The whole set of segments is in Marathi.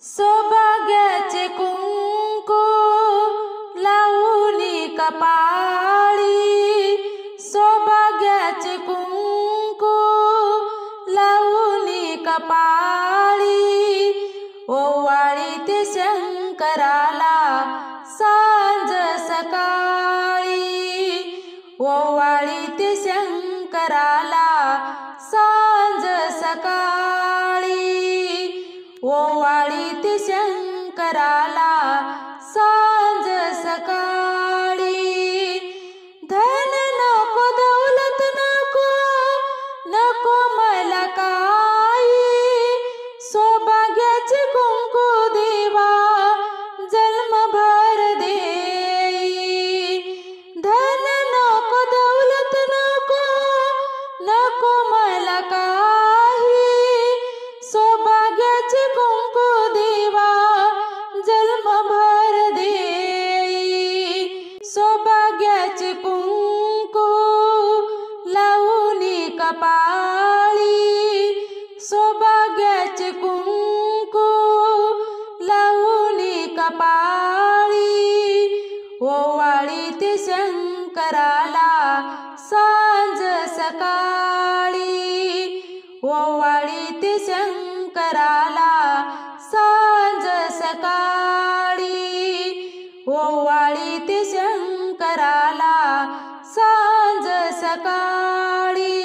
सौभाग्याचे कुंकू लावूनी कपाळी, सौभाग्याचे कुंकू लावूनी कपाळी, ओवाळीते शंकराला सांज सकाळी, ओवाळीते शंकराला सांज सकाळी, ओवाळीते शंकराला सांज सकाळी. धन नको दौलत नको, नको मला काही, सौभाग्याचे कुंकू देवा जन्मभर देई. धन नको दौलत नको, नको मला काही, सौभाग्याचे कुंकू देवा जन्मभर देई. सौभाग्याचे कुंकू लावूनी कपाळी, सौभाग्याचे कुंकू लावूनी कपाळी, ओवाळीते शंकराला सांज सकाळी, ओवाळीते शंकराला सांज सकाळी, ओवाळीते शंकराला सांज सकाळी.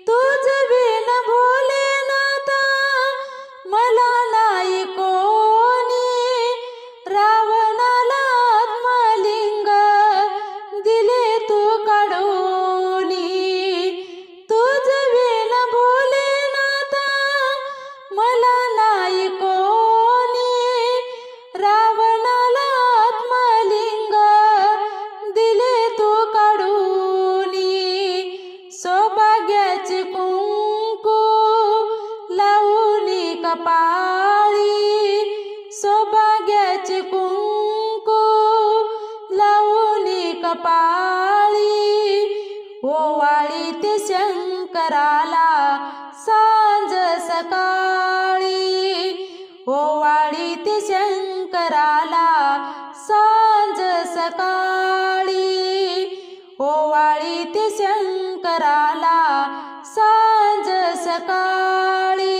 तुझ बिन भोलेनाथा मला नाही कोणी, रावणाला आत्मलिंग दिले तू काढूनी. तुझ बिन भोलेनाथा मला नाही कोणी, रावणाला आत्मलिंग दिले तू काढूनी. सौभाग्याचे कुंकू लावूनी कपाळी, सौभाग्याचे कुंकू लावूनी कपाळी, ओवाळीते शंकराला सांज सकाळी, ओवाळीते शंकराला सांज सकाळी, ओवाळीते शंकराला सांज सकाळी.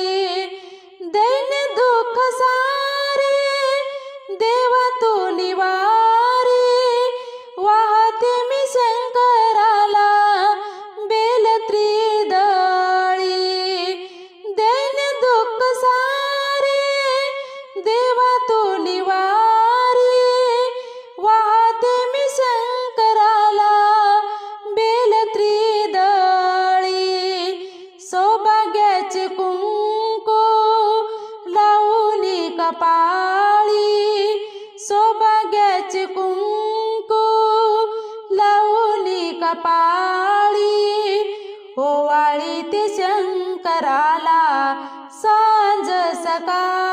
दैन्य दुःख सारे देवा तू निवारी, वाहते मी शंकराला बेल त्रिदळी. दैन्य दुःख सारे देवा तू निवारी, वाहते मी शंकराला बेल त्रिदळी. सौभाग्याचे कुंकू लावूनी कपाळी, सौभाग्याचे कुंकू लावूनी कपाळी, ओवाळीते शंकराला सांज सकाळी.